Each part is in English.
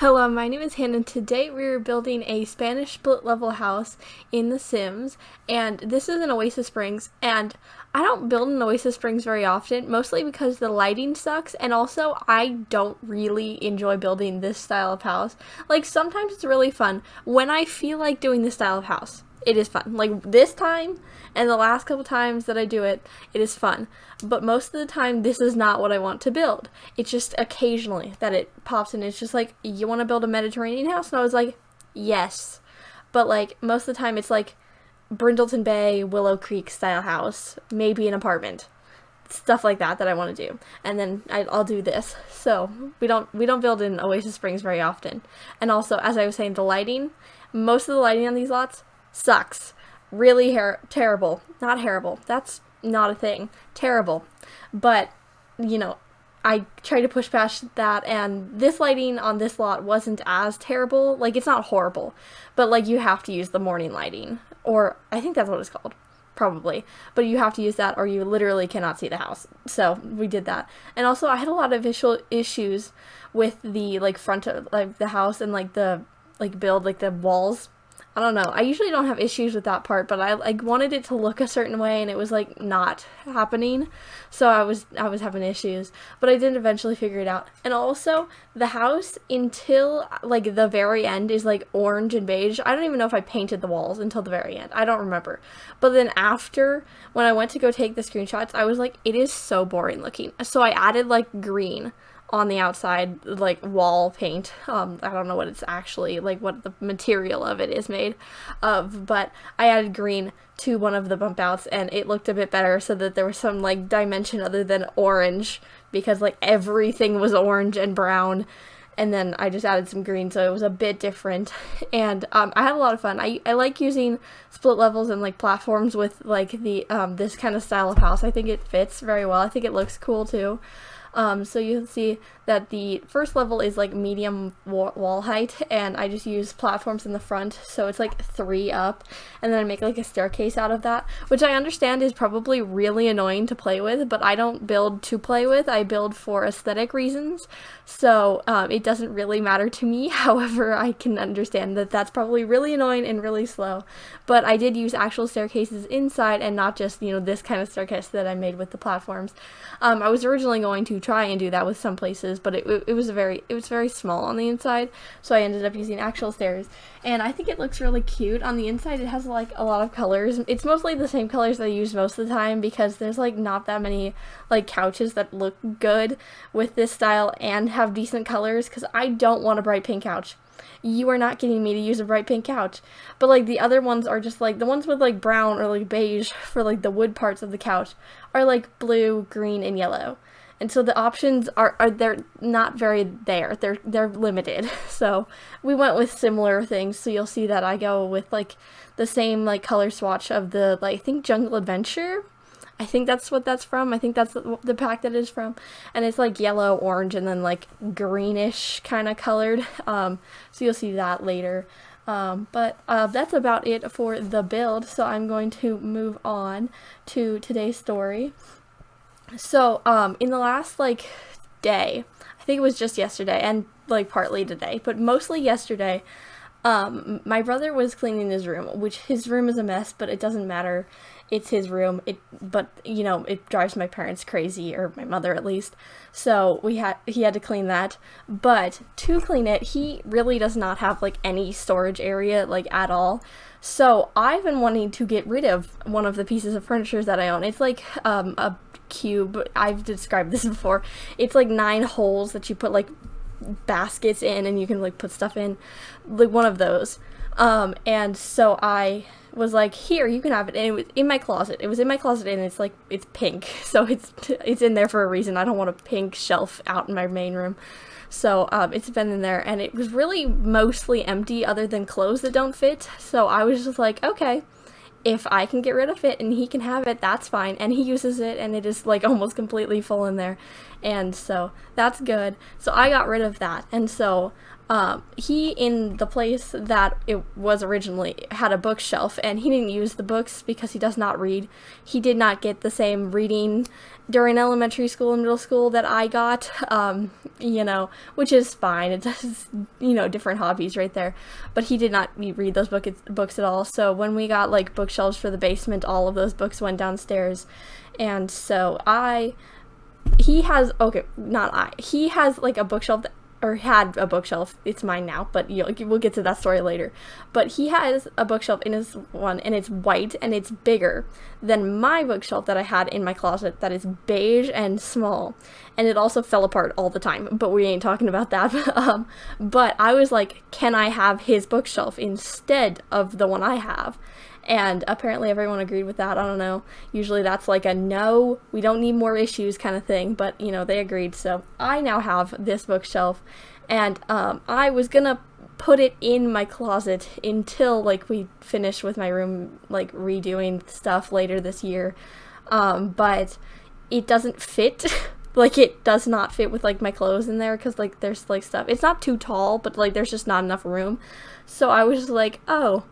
Hello, my name is Hannah, and today we're building a Spanish split level house in The Sims, and this is in Oasis Springs, and I don't build in Oasis Springs very often, mostly because the lighting sucks, and also I don't really enjoy building this style of house. Like, sometimes it's really fun when I feel like doing this style of house. It is fun. Like, this time, and the last couple times that I do it, it is fun. But most of the time, this is not what I want to build. It's just occasionally that it pops in. It's just like, you want to build a Mediterranean house? And I was like, yes. But like, most of the time, it's like Brindleton Bay, Willow Creek style house, maybe an apartment. Stuff like that I want to do. And then I'll do this. So we don't build in Oasis Springs very often. And also, as I was saying, the lighting, most of the lighting on these lots sucks. Really terrible. Not terrible. That's not a thing. Terrible. But, I try to push past that, and this lighting on this lot wasn't as terrible. Like, it's not horrible, but like, you have to use the morning lighting, or I think that's what it's called, probably, but you have to use that or you literally cannot see the house. So we did that. And also, I had a lot of visual issues with the like front of like the house and like the build, like the walls. I don't know. I usually don't have issues with that part, but I like wanted it to look a certain way, and it was like not happening. So I was having issues, but I did eventually figure it out. And also, the house until like the very end is like orange and beige. I don't even know if I painted the walls until the very end. I don't remember. But then after, when I went to go take the screenshots, I was like, it is so boring looking. So I added like green on the outside, like wall paint. I don't know what it's actually, like what the material of it is made of, but I added green to one of the bump outs and it looked a bit better, so that there was some like dimension other than orange, because like everything was orange and brown. And then I just added some green, so it was a bit different. And I had a lot of fun. I like using split levels and like platforms with like the this kind of style of house. I think it fits very well. I think it looks cool too. So you'll see that the first level is like medium wall height, and I just use platforms in the front, so it's like 3 up, and then I make like a staircase out of that, which I understand is probably really annoying to play with, but I don't build to play with, I build for aesthetic reasons, so it doesn't really matter to me. However, I can understand that that's probably really annoying and really slow, but I did use actual staircases inside and not just, this kind of staircase that I made with the platforms. I was originally going to try and do that with some places, but it was very small on the inside, so I ended up using actual stairs, and I think it looks really cute. On the inside, it has like a lot of colors. It's mostly the same colors that I use most of the time, because there's like not that many like couches that look good with this style and have decent colors, because I don't want a bright pink couch. You are not getting me to use a bright pink couch. But like the other ones are just like the ones with like brown or like beige for like the wood parts of the couch are like blue, green, and yellow. And so the options are they're not very there. They're limited. So we went with similar things. So you'll see that I go with like the same like color swatch of the like, I think Jungle Adventure. I think that's what that's from. I think that's the pack that is from. And it's like yellow, orange, and then like greenish kind of colored. So you'll see that later. But that's about it for the build. So I'm going to move on to today's story. So, in the last, like, day, I think it was just yesterday, and, like, partly today, but mostly yesterday, my brother was cleaning his room, which his room is a mess, but it doesn't matter. It's his room. But it drives my parents crazy, or my mother at least. So he had to clean that. But to clean it, he really does not have like any storage area like at all. So I've been wanting to get rid of one of the pieces of furniture that I own. It's like a cube. I've described this before. It's like 9 holes that you put like baskets in, and you can like put stuff in, like one of those. And so I was like, here, you can have it. And it was in my closet. It was in my closet, and it's like, it's pink. So it's in there for a reason. I don't want a pink shelf out in my main room. So it's been in there, and it was really mostly empty other than clothes that don't fit. So I was just like, okay, if I can get rid of it and he can have it, that's fine. And he uses it, and it is like almost completely full in there. And so that's good. So I got rid of that. And so He, in the place that it was originally, had a bookshelf, and he didn't use the books because he does not read. He did not get the same reading during elementary school and middle school that I got, which is fine. It's just, different hobbies right there. But he did not read those books at all. So when we got, like, bookshelves for the basement, all of those books went downstairs. And so he has, like, a bookshelf or had a bookshelf. It's mine now, but we'll get to that story later. But he has a bookshelf in his one, and it's white, and it's bigger than my bookshelf that I had in my closet that is beige and small. And it also fell apart all the time, but we ain't talking about that. But I was like, can I have his bookshelf instead of the one I have? And apparently everyone agreed with that. I don't know. Usually that's like a no, we don't need more issues kind of thing. But, they agreed. So I now have this bookshelf. And I was going to put it in my closet until, like, we finish with my room, like, redoing stuff later this year. But it doesn't fit. Like, it does not fit with, like, my clothes in there. Because, like, there's, like, stuff. It's not too tall, but, like, there's just not enough room. So I was like, oh,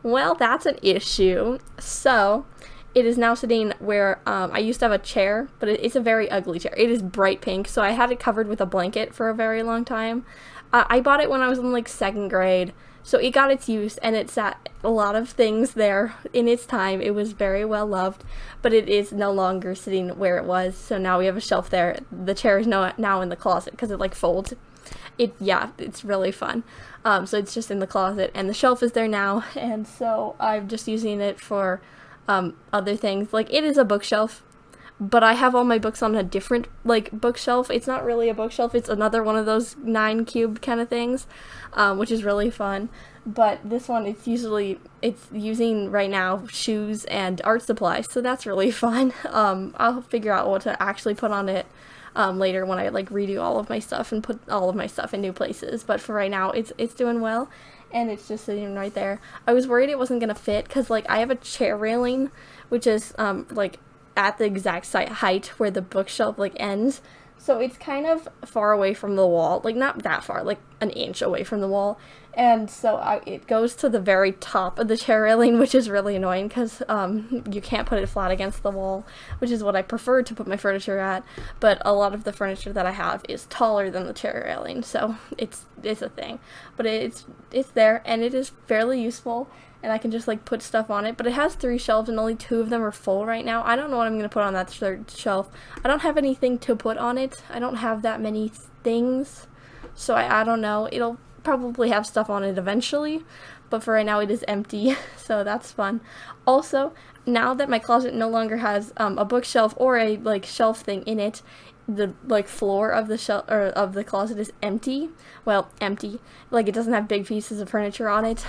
well, that's an issue. So it is now sitting where I used to have a chair, but it's a very ugly chair. It is bright pink, so I had it covered with a blanket for a very long time. I bought it when I was in, like, 2nd grade, so it got its use, and it sat a lot of things there in its time. It was very well loved, but it is no longer sitting where it was, so now we have a shelf there. The chair is now in the closet because it, like, folds. It's really fun. So it's just in the closet, and the shelf is there now, and so I'm just using it for other things. Like, it is a bookshelf, but I have all my books on a different, like, bookshelf. It's not really a bookshelf, it's another one of those 9-cube kind of things, which is really fun. But this one, it's using right now shoes and art supplies, so that's really fun. I'll figure out what to actually put on it later when I, like, redo all of my stuff and put all of my stuff in new places. But for right now, it's doing well, and it's just sitting right there. I was worried it wasn't gonna fit because, like, I have a chair railing, which is like at the exact height where the bookshelf, like, ends. So it's kind of far away from the wall, like, not that far, like an inch away from the wall. And so it goes to the very top of the chair railing, which is really annoying because you can't put it flat against the wall, which is what I prefer to put my furniture at. But a lot of the furniture that I have is taller than the chair railing, so it's a thing. But it's there, and it is fairly useful, and I can just, like, put stuff on it. But it has 3 shelves, and only 2 of them are full right now. I don't know what I'm going to put on that 3rd shelf. I don't have anything to put on it. I don't have that many things, so I don't know. It'll probably have stuff on it eventually, but for right now it is empty, so that's fun. Also, now that my closet no longer has a bookshelf or a, like, shelf thing in it, the, like, floor of the shelf or of the closet is empty. Well, empty, like, it doesn't have big pieces of furniture on it,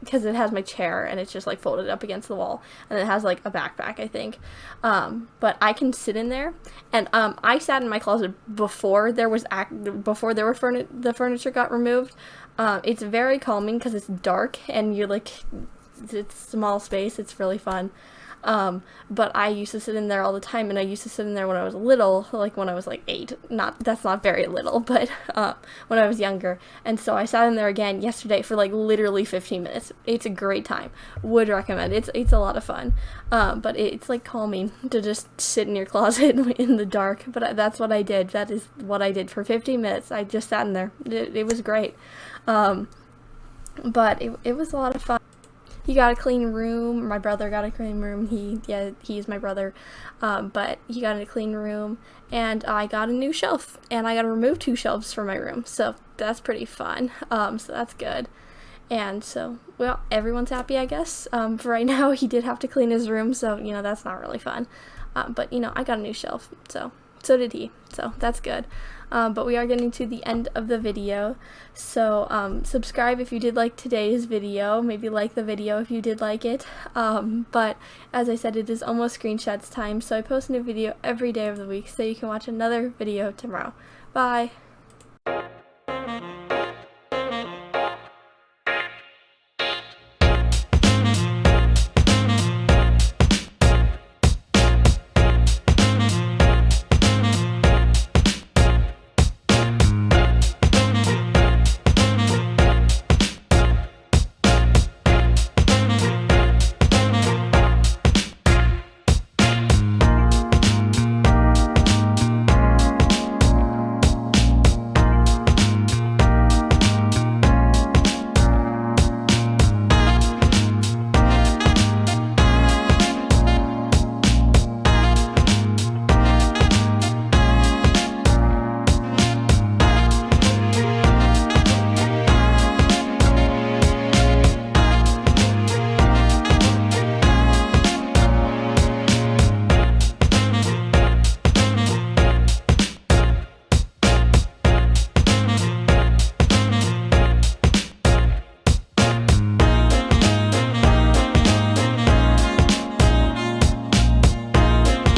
because it has my chair, and it's just, like, folded up against the wall, and it has, like, a backpack, I think. But I can sit in there, and I sat in my closet before the furniture got removed. It's very calming because it's dark, and you're, like, it's small space. It's really fun. But I used to sit in there all the time, and I used to sit in there when I was little, like when I was like 8. That's not very little, but when I was younger. And so I sat in there again yesterday for like literally 15 minutes. It's a great time. Would recommend. It's a lot of fun. But it's like calming to just sit in your closet in the dark. But that's what I did. That is what I did for 15 minutes. I just sat in there. It was great. But it was a lot of fun. He got a clean room. My brother got a clean room. He's my brother. But he got a clean room, and I got a new shelf, and I got to remove 2 shelves from my room. So that's pretty fun. So that's good. And so, well, everyone's happy, I guess. For right now, he did have to clean his room, so, that's not really fun. But, I got a new shelf, so did he. So that's good. But we are getting to the end of the video, so subscribe if you did like today's video, maybe like the video if you did like it, but as I said, it is almost screenshots time, so I post a new video every day of the week, so you can watch another video tomorrow. Bye!